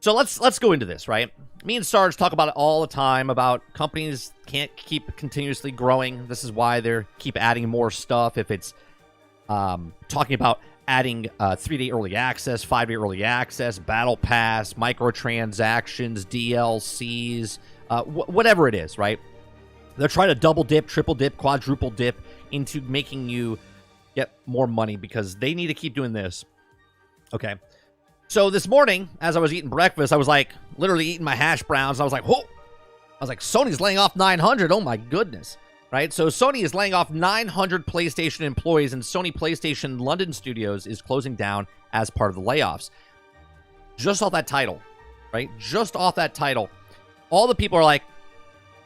So let's go into this, right? Me and Sarge talk about it all the time, about companies can't keep continuously growing. This is why they keep adding more stuff. If it's talking about adding 3-day early access, 5-day early access, battle pass, microtransactions, DLCs, whatever it is, right? They're trying to double dip, triple dip, quadruple dip into making you get more money because they need to keep doing this. Okay. So this morning, as I was eating breakfast, I was like literally eating my hash browns. I was like, whoa. I was like, Sony's laying off 900. Oh my goodness. Right? So Sony is laying off 900 PlayStation employees, and Sony PlayStation London Studios is closing down as part of the layoffs. Just off that title, right? Just off that title. All the people are like,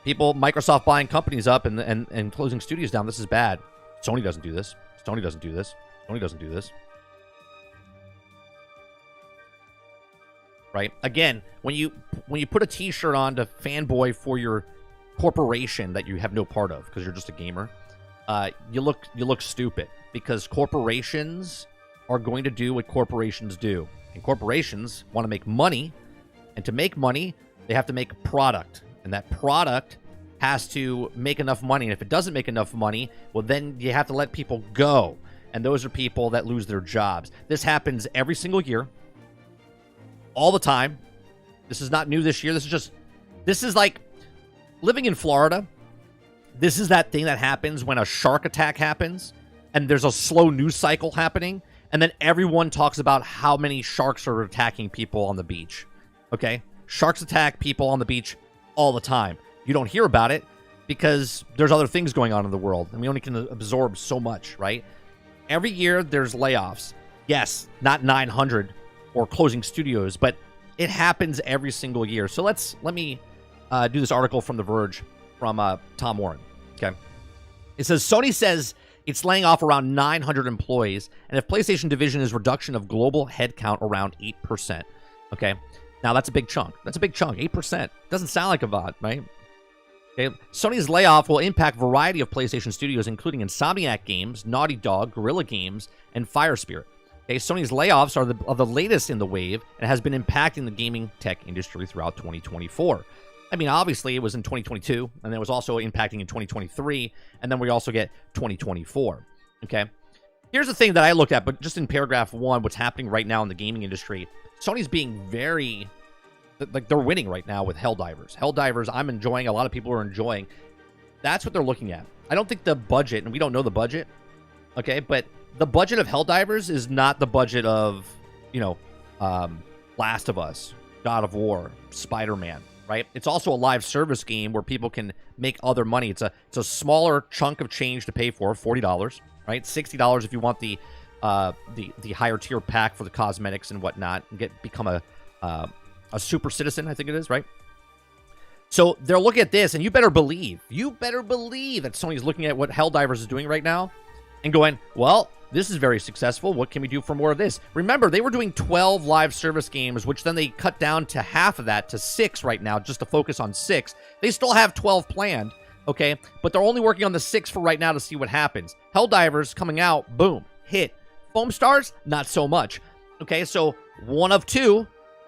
Microsoft buying companies up and closing studios down. This is bad. Sony doesn't do this. Sony doesn't do this. Sony doesn't do this. Right? Again, when you put a t-shirt on to fanboy for your corporation that you have no part of because you're just a gamer, you look stupid, because corporations are going to do what corporations do. And corporations want to make money, and to make money, they have to make a product, and that product has to make enough money. And if it doesn't make enough money, well, then you have to let people go, and those are people that lose their jobs. This happens every single year, all the time. This is not new this year. This is like living in Florida. This is that thing that happens when a shark attack happens and there's a slow news cycle happening, and then everyone talks about how many sharks are attacking people on the beach. Okay? Sharks attack people on the beach all the time. You don't hear about it because there's other things going on in the world, and we only can absorb so much, right? Every year there's layoffs. Yes, not 900 or closing studios, but it happens every single year. So let me do this article from The Verge from Tom Warren. Okay, it says Sony says it's laying off around 900 employees, and if PlayStation division is reduction of global headcount around 8%. Okay, now that's a big chunk. That's a big chunk. 8% doesn't sound like a lot, right? Okay, Sony's layoff will impact a variety of PlayStation studios, including Insomniac Games, Naughty Dog, Guerrilla Games, and Fire Spirit. Okay, Sony's layoffs are the latest in the wave and has been impacting the gaming tech industry throughout 2024. I mean, obviously, it was in 2022, and it was also impacting in 2023, and then we also get 2024. Okay, here's the thing that I looked at, but just in paragraph 1, what's happening right now in the gaming industry, Sony's being very, like, they're winning right now with Helldivers. Helldivers, I'm enjoying, a lot of people are enjoying. That's what they're looking at. I don't think the budget, and we don't know the budget, okay, but the budget of Helldivers is not the budget of, Last of Us, God of War, Spider-Man, right? It's also a live service game where people can make other money. It's a smaller chunk of change to pay for, $40, right? $60 if you want the higher tier pack for the cosmetics and whatnot, and become a super citizen, I think it is, right? So they're looking at this, and you better believe that Sony's looking at what Helldivers is doing right now and going, well, this is very successful. What can we do for more of this? Remember, they were doing 12 live service games, which then they cut down to half of that to 6 right now, just to focus on 6. They still have 12 planned, okay? But they're only working on the 6 for right now to see what happens. Helldivers coming out, boom, hit. Foam Stars, not so much. Okay, so one of two.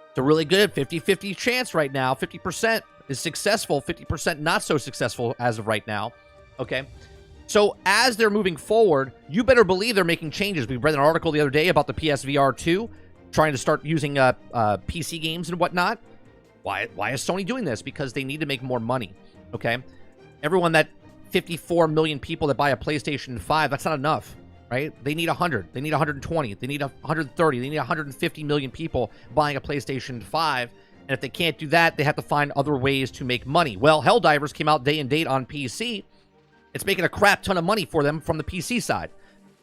It's a really good 50-50 chance right now. 50% is successful, 50% not so successful as of right now, okay? So as they're moving forward, you better believe they're making changes. We read an article the other day about the PSVR 2 trying to start using PC games and whatnot. Why is Sony doing this? Because they need to make more money, okay? Everyone, that 54 million people that buy a PlayStation 5, that's not enough, right? They need 100. They need 120. They need 130. They need 150 million people buying a PlayStation 5. And if they can't do that, they have to find other ways to make money. Well, Helldivers came out day and date on PC. It's making a crap ton of money for them from the PC side.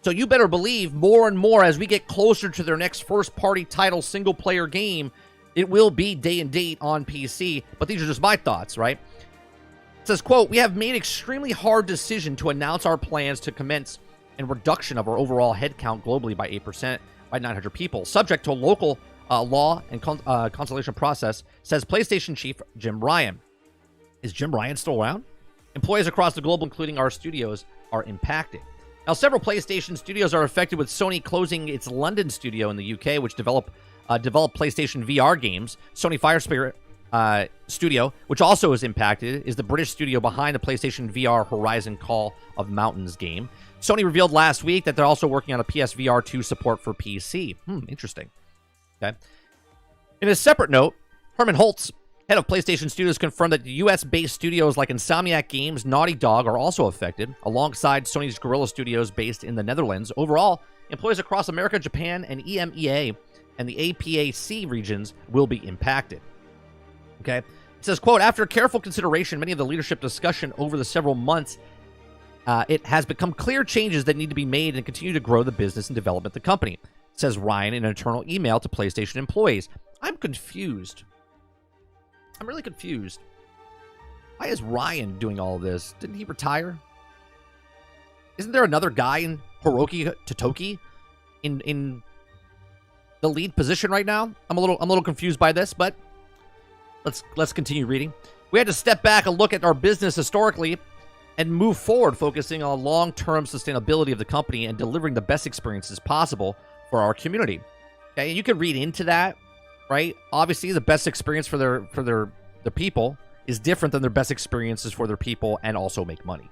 So you better believe more and more as we get closer to their next first-party title single-player game, it will be day and date on PC. But these are just my thoughts, right? It says, quote, "We have made extremely hard decision to announce our plans to commence a reduction of our overall headcount globally by 8% by 900 people, subject to a local law and consultation process," says PlayStation chief Jim Ryan. Is Jim Ryan still around? Employees across the globe, including our studios, are impacted. Now, several PlayStation studios are affected, with Sony closing its London studio in the UK, which developed PlayStation VR games. Sony Fire Spirit studio, which also is impacted, is the British studio behind the PlayStation VR Horizon Call of Mountains game. Sony revealed last week that they're also working on a PSVR 2 support for PC. Interesting. Okay. In a separate note, Herman Holtz, head of PlayStation Studios, confirmed that US-based studios like Insomniac Games, Naughty Dog are also affected, alongside Sony's Guerrilla Studios based in the Netherlands. Overall, employees across America, Japan, and EMEA and the APAC regions will be impacted. Okay? It says, quote, after careful consideration, many of the leadership discussion over the several months, it has become clear changes that need to be made and continue to grow the business and development of the company, says Ryan in an internal email to PlayStation employees. I'm confused. I'm really confused. Why is Ryan doing all of this? Didn't he retire? Isn't there another guy in Hiroki Totoki in the lead position right now? I'm a little confused by this, but let's continue reading. We had to step back and look at our business historically and move forward, focusing on long-term sustainability of the company and delivering the best experiences possible for our community. Okay, and you can read into that, right? Obviously, the best experience for their people is different than their best experiences for their people and also make money.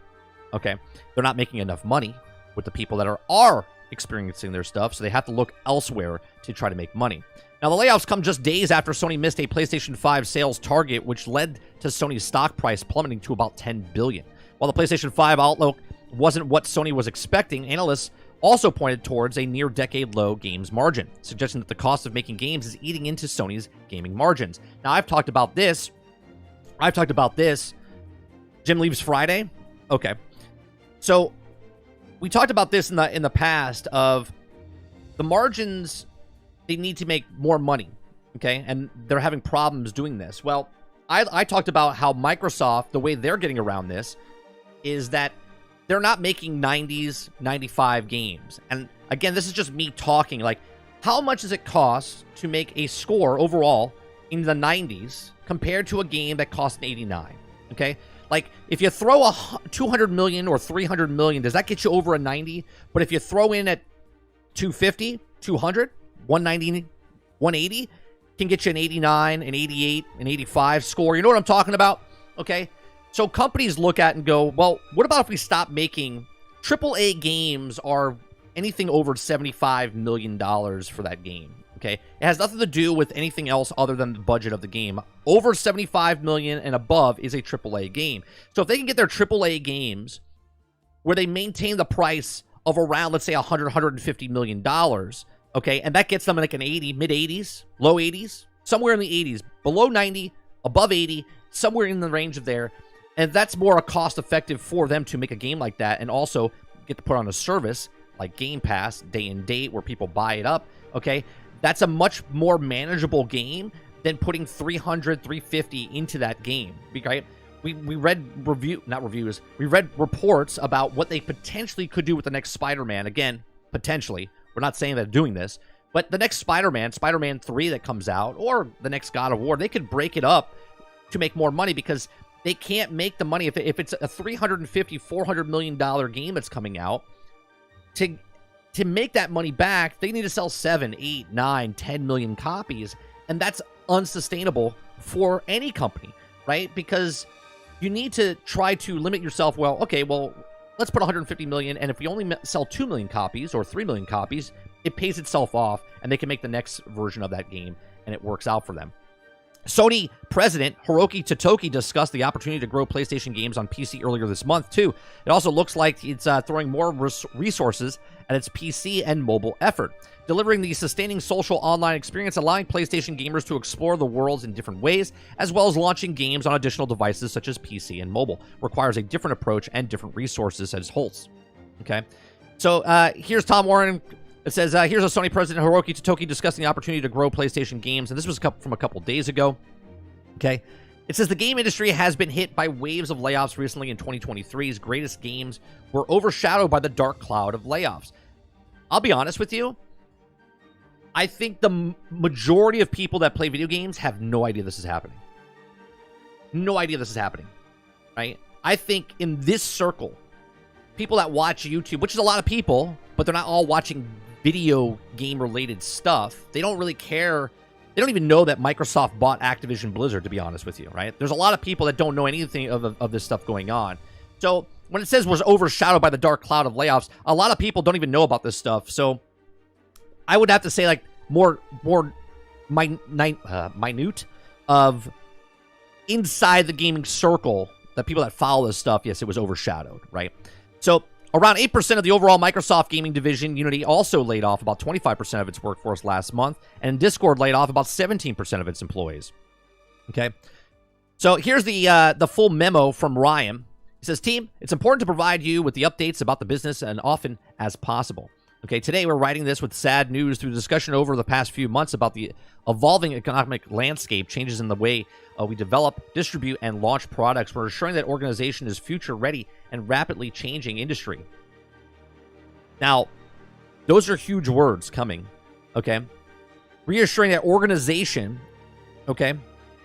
Okay, they're not making enough money with the people that are experiencing their stuff, so they have to look elsewhere to try to make money. Now, the layoffs come just days after Sony missed a PlayStation 5 sales target, which led to Sony's stock price plummeting to about $10 billion. While the PlayStation 5 outlook wasn't what Sony was expecting, analysts also pointed towards a near-decade-low games margin, suggesting that the cost of making games is eating into Sony's gaming margins. Now, I've talked about this. Jim leaves Friday? Okay. So, we talked about this in the past of the margins, they need to make more money, okay? And they're having problems doing this. Well, I talked about how Microsoft, the way they're getting around this, is that they're not making 90s, 95 games. And again, this is just me talking. Like, how much does it cost to make a score overall in the 90s compared to a game that costs an 89? Okay? Like, if you throw a 200 million or 300 million, does that get you over a 90? But if you throw in at 250, 200, 190, 180, can get you an 89, an 88, an 85 score. You know what I'm talking about? Okay? So companies look at and go, well, what about if we stop making AAA games are anything over $75 million for that game? Okay, it has nothing to do with anything else other than the budget of the game. Over $75 million and above is a AAA game. So if they can get their AAA games where they maintain the price of around, let's say, $150 million, okay, and that gets them like an 80, mid-80s, low 80s, somewhere in the 80s, below 90, above 80, somewhere in the range of there. And that's more cost-effective for them to make a game like that and also get to put on a service like Game Pass, day and date, where people buy it up, okay? That's a much more manageable game than putting 300, 350 into that game, right? We read we read reports about what they potentially could do with the next Spider-Man. Again, potentially. We're not saying they're doing this, but the next Spider-Man 3 that comes out, or the next God of War, they could break it up to make more money because they can't make the money if it's a $350, $400 million game that's coming out. To make that money back, they need to sell 7, 8, 9, 10 million copies, and that's unsustainable for any company, right? Because you need to try to limit yourself. Well, okay, well, let's put 150 million, and if we only sell 2 million copies or 3 million copies, it pays itself off, and they can make the next version of that game, and it works out for them. Sony president Hiroki Totoki discussed the opportunity to grow PlayStation games on PC earlier this month, too. It also looks like it's throwing more resources at its PC and mobile effort, delivering the sustaining social online experience, allowing PlayStation gamers to explore the worlds in different ways, as well as launching games on additional devices such as PC and mobile. Requires a different approach and different resources, says Holtz. Okay, so here's Tom Warren. It says, here's a Sony president, Hiroki Totoki, discussing the opportunity to grow PlayStation games. And this was from a couple days ago. Okay. It says the game industry has been hit by waves of layoffs recently. In 2023's greatest games were overshadowed by the dark cloud of layoffs. I'll be honest with you. I think the majority of people that play video games have no idea this is happening. No idea this is happening. Right? I think in this circle, people that watch YouTube, which is a lot of people, but they're not all watching video game related stuff. They don't really care. They don't even know that Microsoft bought Activision Blizzard, to be honest with you, right? There's a lot of people that don't know anything of this stuff going on. So when it says was overshadowed by the dark cloud of layoffs, a lot of people don't even know about this stuff. So I would have to say, like, more minute of inside the gaming circle, the people that follow this stuff, yes, it was overshadowed, right? So around 8% of the overall Microsoft gaming division, Unity also laid off about 25% of its workforce last month, and Discord laid off about 17% of its employees. Okay, so here's the full memo from Ryan. He says, team, it's important to provide you with the updates about the business and often as possible. Okay, today we're writing this with sad news through discussion over the past few months about the evolving economic landscape, changes in the way we develop, distribute, and launch products. We're assuring that organization is future-ready and rapidly changing industry. Now, those are huge words coming, okay? Reassuring that organization, okay,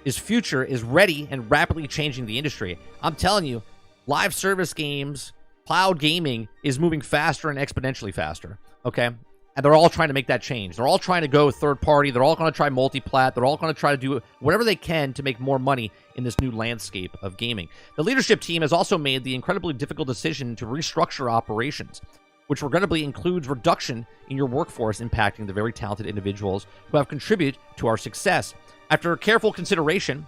is ready and rapidly changing the industry. I'm telling you, live service games, cloud gaming is moving faster and exponentially faster, okay? And they're all trying to make that change. They're all trying to go third party. They're all going to try multi-plat. They're all going to try to do whatever they can to make more money in this new landscape of gaming. The leadership team has also made the incredibly difficult decision to restructure operations, which regrettably includes reduction in your workforce, impacting the very talented individuals who have contributed to our success. After careful consideration,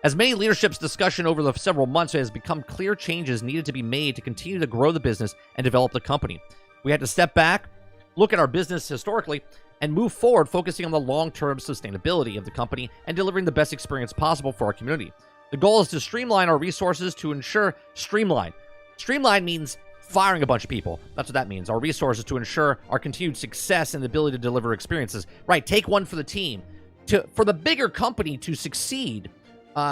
as many leadership's discussion over the several months, it has become clear changes needed to be made to continue to grow the business and develop the company. We had to step back, look at our business historically, and move forward, focusing on the long-term sustainability of the company and delivering the best experience possible for our community. The goal is to streamline our resources to ensure streamline. Streamline means firing a bunch of people. That's what that means. Our resources to ensure our continued success and the ability to deliver experiences. Right, take one for the team. For the bigger company to succeed,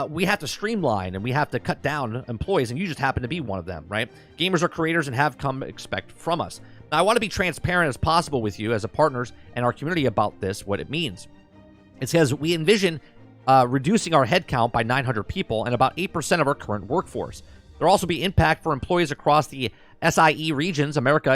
we have to streamline and we have to cut down employees, and you just happen to be one of them, right? Gamers are creators and have come expect from us. Now, I want to be transparent as possible with you as a partners and our community about this, what it means. It says we envision reducing our headcount by 900 people and about 8% of our current workforce. There will also be impact for employees across the SIE regions, America,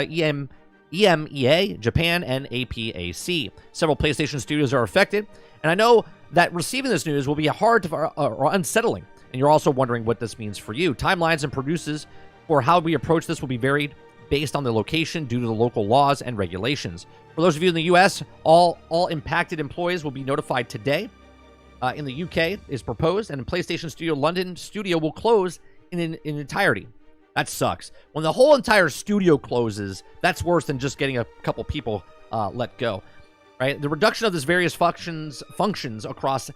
EMEA, Japan, and APAC. Several PlayStation studios are affected, and I know that receiving this news will be hard or unsettling, and you're also wondering what this means for you. Timelines and produces for how we approach this will be varied based on the location due to the local laws and regulations. For those of you in the U.S., all impacted employees will be notified today. In the U.K. is proposed, and in PlayStation Studio London studio will close in entirety. That sucks. When the whole entire studio closes, that's worse than just getting a couple people let go. Right? The reduction of these various functions across the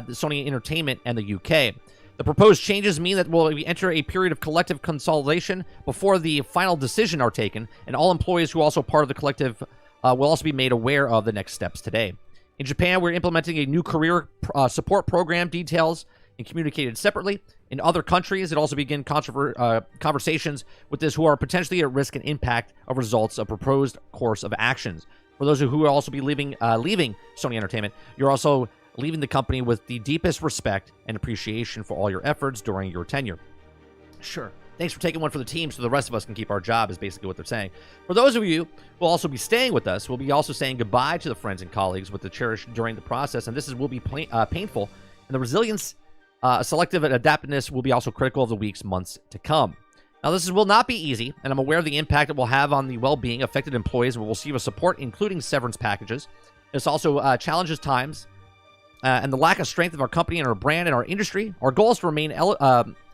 Sony Entertainment and the UK. The proposed changes mean that we'll enter a period of collective consolidation before the final decision are taken, and all employees who are also part of the collective will also be made aware of the next steps today. In Japan, we're implementing a new career support program, details and communicated separately. In other countries, it also begin conversations with this who are potentially at risk and impact of results of proposed course of actions. For those who will also be leaving Sony Entertainment, you're also leaving the company with the deepest respect and appreciation for all your efforts during your tenure. Sure. Thanks for taking one for the team so the rest of us can keep our job, is basically what they're saying. For those of you who will also be staying with us, we'll be also saying goodbye to the friends and colleagues with the cherished during the process, and this will be painful, and the resilience, selective and adaptiveness will be also critical of the weeks, months to come. Now, this will not be easy, and I'm aware of the impact it will have on the well-being affected employees, and we'll receive a support, including severance packages. This also challenges times and the lack of strength of our company and our brand and our industry. Our goal is to remain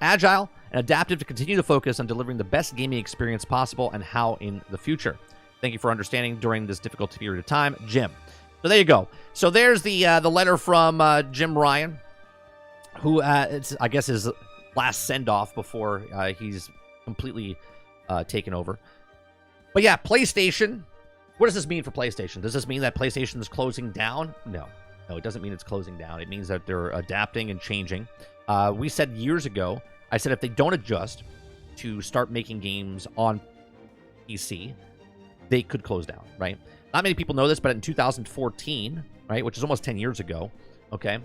agile and adaptive to continue to focus on delivering the best gaming experience possible and how in the future. Thank you for understanding during this difficult period of time, Jim. So there you go. So there's the letter from Jim Ryan, who it's, I guess, his last send-off before he's completely taken over. But yeah, PlayStation. What does this mean for PlayStation? Does this mean that PlayStation is closing down? No, it doesn't mean it's closing down. It means that they're adapting and changing. We said years ago, I said if they don't adjust to start making games on PC, they could close down, right? Not many people know this, but in 2014, right, which is almost 10 years ago, okay,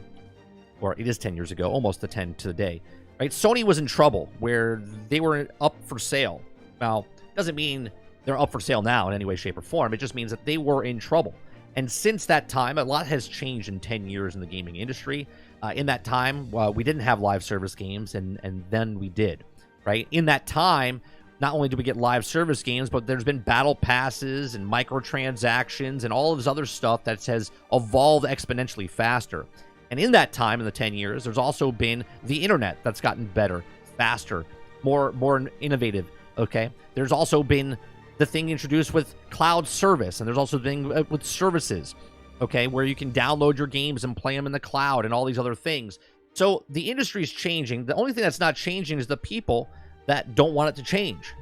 or it is 10 years ago, almost the 10 to the day, right? Sony was in trouble where they were up for sale. Now, doesn't mean they're up for sale now in any way, shape, or form. It just means that they were in trouble. And since that time, a lot has changed in 10 years in the gaming industry. In that time, we didn't have live service games, and then we did, right? In that time, not only did we get live service games, but there's been battle passes and microtransactions and all of this other stuff that has evolved exponentially faster. And in that time, in the 10 years, there's also been the internet that's gotten better, faster, more innovative, okay? There's also been the thing introduced with cloud service, and there's also been with services, okay, where you can download your games and play them in the cloud and all these other things. So the industry is changing. The only thing that's not changing is the people that don't want it to change.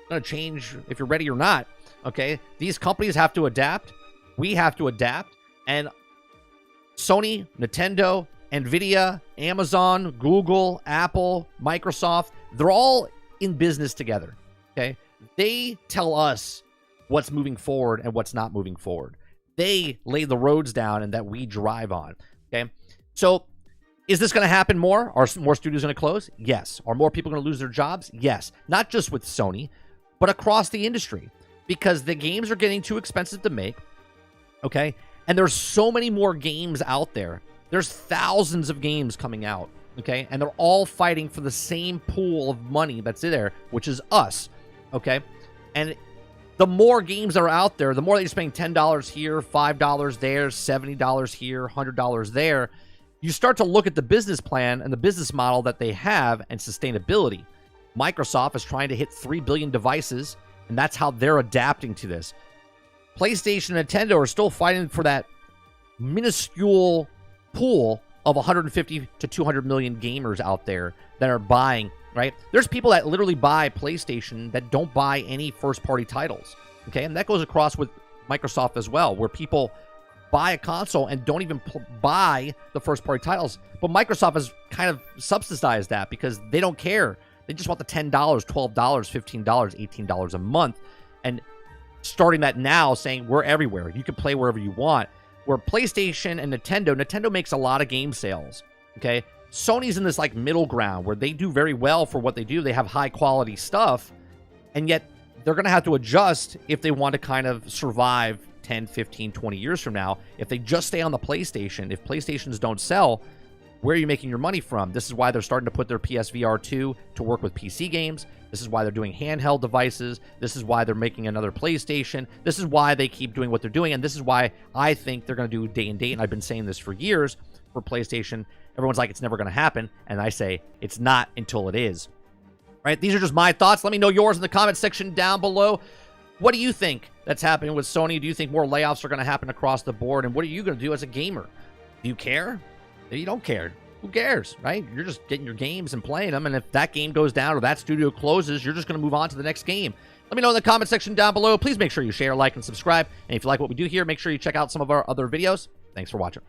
It's going to change if you're ready or not, okay? These companies have to adapt. We have to adapt. And Sony, Nintendo, Nvidia, Amazon, Google, Apple, Microsoft, they're all in business together, okay? They tell us what's moving forward and what's not moving forward. They lay the roads down and that we drive on, okay? So is this going to happen more? Are more studios going to close? Yes. Are more people going to lose their jobs? Yes. Not just with Sony, but across the industry, because the games are getting too expensive to make, okay? And there's so many more games out there. There's thousands of games coming out, okay? And they're all fighting for the same pool of money that's in there, which is us, okay? And the more games that are out there, the more that you're spending $10 here, $5 there, $70 here, $100 there, you start to look at the business plan and the business model that they have and sustainability. Microsoft is trying to hit 3 billion devices, and that's how they're adapting to this. PlayStation and Nintendo are still fighting for that minuscule pool of 150 to 200 million gamers out there that are buying, right? There's people that literally buy PlayStation that don't buy any first-party titles, okay? And that goes across with Microsoft as well, where people buy a console and don't even buy the first-party titles. But Microsoft has kind of subsidized that because they don't care. They just want the $10, $12, $15, $18 a month. And starting that now, saying we're everywhere. You can play wherever you want. Where PlayStation and Nintendo makes a lot of game sales, okay? Sony's in this like middle ground where they do very well for what they do. They have high quality stuff, and yet they're going to have to adjust if they want to kind of survive 10, 15, 20 years from now. If they just stay on the PlayStation, if PlayStations don't sell, where are you making your money from? This is why they're starting to put their PSVR 2 to work with PC games. This is why they're doing handheld devices. This is why they're making another PlayStation. This is why they keep doing what they're doing. And this is why I think they're going to do day and date. And I've been saying this for years for PlayStation. Everyone's like, it's never going to happen. And I say, it's not until it is. Right? These are just my thoughts. Let me know yours in the comment section down below. What do you think that's happening with Sony? Do you think more layoffs are going to happen across the board? And what are you going to do as a gamer? Do you care? Maybe you don't care. Who cares, right? You're just getting your games and playing them. And if that game goes down or that studio closes, you're just going to move on to the next game. Let me know in the comment section down below. Please make sure you share, like, and subscribe. And if you like what we do here, make sure you check out some of our other videos. Thanks for watching.